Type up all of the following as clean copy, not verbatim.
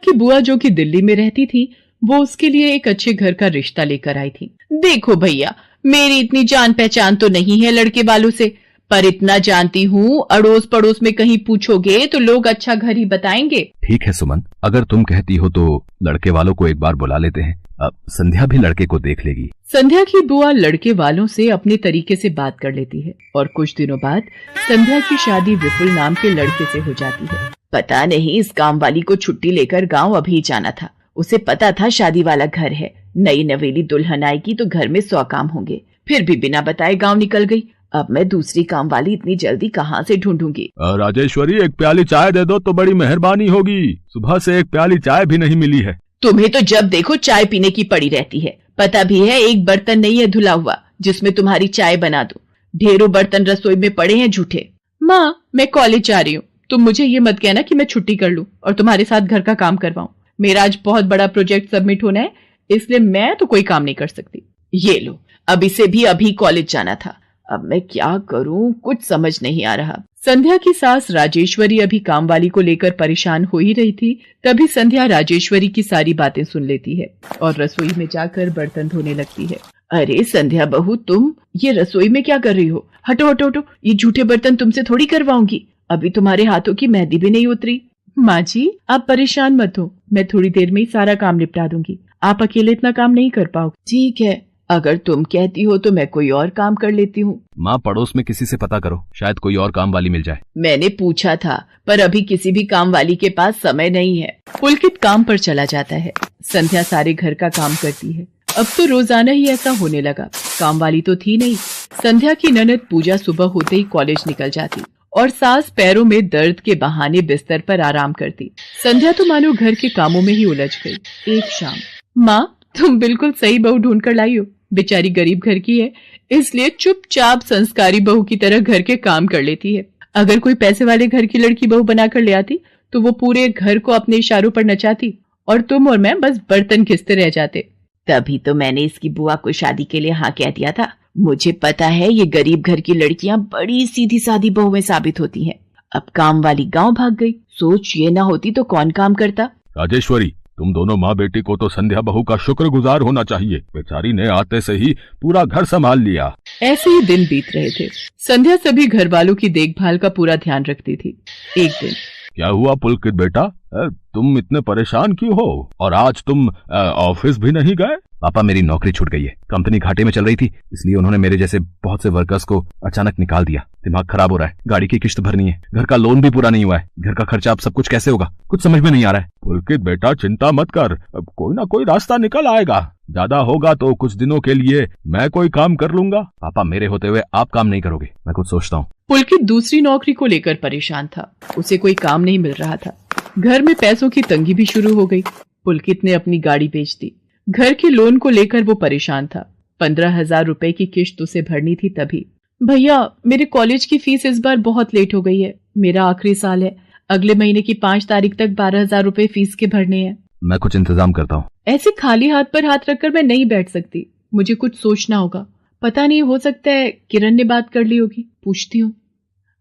की बुआ जो कि दिल्ली में रहती थी, वो उसके लिए एक अच्छे घर का रिश्ता लेकर आई थी। देखो भैया, मेरी इतनी जान पहचान तो नहीं है लड़के वालों से, पर इतना जानती हूँ, अड़ोस पड़ोस में कहीं पूछोगे तो लोग अच्छा घर ही बताएंगे। ठीक है सुमन, अगर तुम कहती हो तो लड़के वालों को एक बार बुला लेते हैं। अब संध्या भी लड़के को देख लेगी। संध्या की बुआ लड़के वालों से अपने तरीके से बात कर लेती है और कुछ दिनों बाद संध्या की शादी विपुल नाम के लड़के से हो जाती है। पता नहीं इस काम वाली को छुट्टी लेकर गांव अभी जाना था। उसे पता था शादी वाला घर है, नई नवेली दुल्हन आएगी तो घर में 100 काम होंगे, फिर भी बिना बताए गांव निकल गई। अब मैं दूसरी काम वाली इतनी जल्दी कहाँ से ढूंढूंगी। राजेश्वरी, एक प्याली चाय दे दो तो बड़ी मेहरबानी होगी। सुबह से एक प्याली चाय भी नहीं मिली है। तुम्हें तो जब देखो चाय पीने की पड़ी रहती है। पता भी है एक बर्तन नहीं है धुला हुआ जिसमें तुम्हारी चाय बना दूं। ढेरों बर्तन रसोई में पड़े हैं झूठे। माँ, मैं कॉलेज जा रही हूँ, तुम मुझे ये मत कहना कि मैं छुट्टी कर लूं और तुम्हारे साथ घर का काम करवाऊं। मेरा आज बहुत बड़ा प्रोजेक्ट सबमिट होना है, इसलिए मैं तो कोई काम नहीं कर सकती। ये लो, अब इसे भी अभी कॉलेज जाना था। अब मैं क्या करूं, कुछ समझ नहीं आ रहा। संध्या की सास राजेश्वरी अभी काम वाली को लेकर परेशान हो ही रही थी, तभी संध्या राजेश्वरी की सारी बातें सुन लेती है और रसोई में जाकर बर्तन धोने लगती है। अरे संध्या बहू, तुम ये रसोई में क्या कर रही हो? हटो हटो हटो, ये झूठे बर्तन तुमसे थोड़ी करवाऊंगी। अभी तुम्हारे हाथों की मेहंदी भी नहीं उतरी। माँ जी, आप परेशान मत हो, मैं थोड़ी देर में ही सारा काम निपटा दूंगी। आप अकेले इतना काम नहीं कर पाओगे। ठीक है, अगर तुम कहती हो तो मैं कोई और काम कर लेती हूँ। माँ, पड़ोस में किसी से पता करो, शायद कोई और काम वाली मिल जाए। मैंने पूछा था, पर अभी किसी भी काम वाली के पास समय नहीं है। पुलकित काम पर चला जाता है, संध्या सारे घर का काम करती है। अब तो रोजाना ही ऐसा होने लगा। काम वाली तो थी नहीं। संध्या की ननद पूजा सुबह होते ही कॉलेज निकल जाती और सास पैरों में दर्द के बहाने बिस्तर पर आराम करती। संध्या तो मानो घर के कामों में ही उलझ गई। एक शाम, माँ, तुम बिल्कुल सही बहू ढूंढ कर लाई हो। बेचारी गरीब घर की है, इसलिए चुपचाप संस्कारी बहू की तरह घर के काम कर लेती है। अगर कोई पैसे वाले घर की लड़की बहू बनाकर ले आती तो वो पूरे घर को अपने इशारों पर नचाती और तुम और मैं बस बर्तन घिसते रह जाते। तभी तो मैंने इसकी बुआ को शादी के लिए हाँ कह दिया था। मुझे पता है ये गरीब घर की लड़कियां बड़ी सीधी सादी बहुएं साबित होती हैं। अब काम वाली गांव भाग गई। सोच ये ना होती तो कौन काम करता। राजेश्वरी, तुम दोनों माँ बेटी को तो संध्या बहू का शुक्रगुजार होना चाहिए। बेचारी ने आते से ही पूरा घर संभाल लिया। ऐसे ही दिन बीत रहे थे। संध्या सभी घर वालों की देखभाल का पूरा ध्यान रखती थी। एक दिन, क्या हुआ पुलकित बेटा, तुम इतने परेशान क्यों हो? और आज तुम ऑफिस भी नहीं गए? पापा, मेरी नौकरी छूट गई है। कंपनी घाटे में चल रही थी, इसलिए उन्होंने मेरे जैसे बहुत से वर्कर्स को अचानक निकाल दिया। दिमाग खराब हो रहा है, गाड़ी की किश्त भरनी है, घर का लोन भी पूरा नहीं हुआ है। घर का खर्चा अब सब कुछ कैसे होगा, कुछ समझ में नहीं आ रहा है। पुलकित बेटा, चिंता मत कर, अब कोई ना कोई रास्ता निकल आएगा। ज्यादा होगा तो कुछ दिनों के लिए मैं कोई काम कर लूंगा। पापा, मेरे होते हुए आप काम नहीं करोगे, मैं कुछ सोचता हूँ। पुलकित दूसरी नौकरी को लेकर परेशान था। उसे कोई काम नहीं मिल रहा था। घर में पैसों की तंगी भी शुरू हो गई। पुलकित ने अपनी गाड़ी बेच दी। घर के लोन को लेकर वो परेशान था। 15,000 रुपए की किश्त उसे भरनी थी। तभी, भैया, मेरे कॉलेज की फीस इस बार बहुत लेट हो गई है। मेरा आखिरी साल है, अगले महीने की 5 तारीख तक 12,000 रुपए फीस के भरने हैं। मैं कुछ इंतजाम करता हूँ। ऐसे खाली हाथ पर हाथ रखकर मैं नहीं बैठ सकती, मुझे कुछ सोचना होगा। पता नहीं, हो सकता है किरण ने बात कर ली होगी, पूछती हूँ।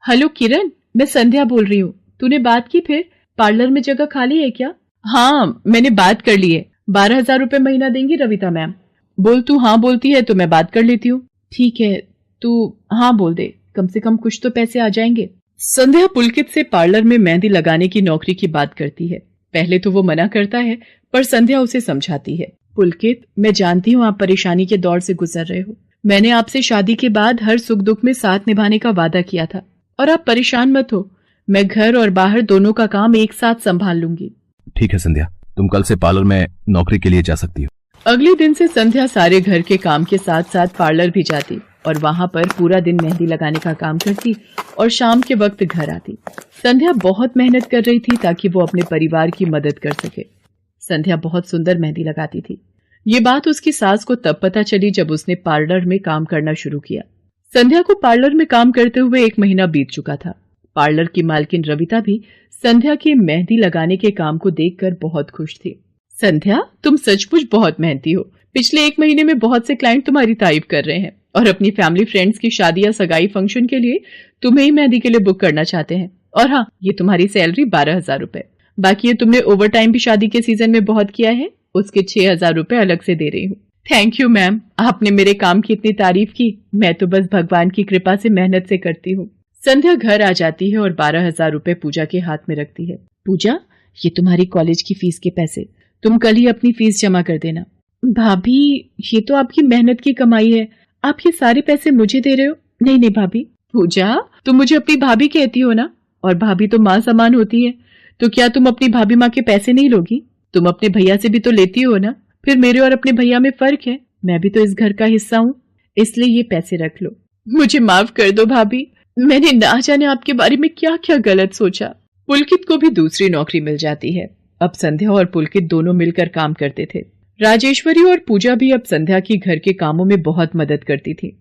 हेलो किरण, मैं संध्या बोल रही हूँ। तूने बात की फिर? पार्लर में जगह खाली है क्या? हाँ, मैंने बात कर ली है। 12,000 रुपए महीना देंगी रविता मैम। बोल, तू हाँ बोलती है तो मैं बात कर लेती हूँ। ठीक है, तू हाँ बोल दे, कम से कम कुछ तो पैसे आ जाएंगे। संध्या पुलकित से पार्लर में मेहंदी लगाने की नौकरी की बात करती है। पहले तो वो मना करता है, पर संध्या उसे समझाती है। पुलकित, मैं जानती हूँ आप परेशानी के दौर से गुजर रहे हो। मैंने आपसे शादी के बाद हर सुख दुख में साथ निभाने का वादा किया था, और आप परेशान मत हो। मैं घर और बाहर दोनों का काम एक साथ संभाल लूंगी। ठीक है संध्या, तुम कल से पार्लर में नौकरी के लिए जा सकती हो। अगले दिन से संध्या सारे घर के काम के साथ साथ पार्लर भी जाती और वहां पर पूरा दिन मेहंदी लगाने का काम करती और शाम के वक्त घर आती। संध्या बहुत मेहनत कर रही थी ताकि वो अपने परिवार की मदद कर सके। संध्या बहुत सुंदर मेहंदी लगाती थी। ये बात उसकी सास को तब पता चली जब उसने पार्लर में काम करना शुरू किया। संध्या को पार्लर में काम करते हुए 1 महीना बीत चुका था। पार्लर की मालकिन रविता भी संध्या के मेहंदी लगाने के काम को देखकर बहुत खुश थी। संध्या, तुम सचमुच बहुत मेहनती हो। पिछले 1 महीने में बहुत से क्लाइंट तुम्हारी तारीफ कर रहे हैं और अपनी फैमिली फ्रेंड्स की शादी या सगाई फंक्शन के लिए तुम्हें ही मेहंदी के लिए बुक करना चाहते हैं। और हाँ, ये तुम्हारी सैलरी 12,000 रुपए। बाकी ये तुमने ओवर टाइम भी शादी के सीजन में बहुत किया है, उसके 6,000 रुपए अलग से दे रही हूँ। थैंक यू मैम, आपने मेरे काम की इतनी तारीफ की। मैं तो बस भगवान की कृपा से मेहनत से करती हूँ। संध्या घर आ जाती है और 12,000 रुपए पूजा के हाथ में रखती है। पूजा, ये तुम्हारी कॉलेज की फीस के पैसे, तुम कल ही अपनी फीस जमा कर देना। भाभी, ये तो आपकी मेहनत की कमाई है, आप ये सारे पैसे मुझे दे रहे हो? नहीं नहीं भाभी। पूजा, तुम मुझे अपनी भाभी कहती हो ना, और भाभी तो माँ समान होती है, तो क्या तुम अपनी भाभी माँ के पैसे नहीं लोगी? तुम अपने भैया से भी तो लेती हो ना। फिर मेरे और अपने भैया में फर्क है, मैं भी तो इस घर का हिस्सा हूँ, इसलिए ये पैसे रख लो। मुझे माफ कर दो भाभी, मैंने ना जाने आपके बारे में क्या क्या गलत सोचा। पुलकित को भी दूसरी नौकरी मिल जाती है। अब संध्या और पुलकित दोनों मिलकर काम करते थे। राजेश्वरी और पूजा भी अब संध्या की घर के कामों में बहुत मदद करती थी।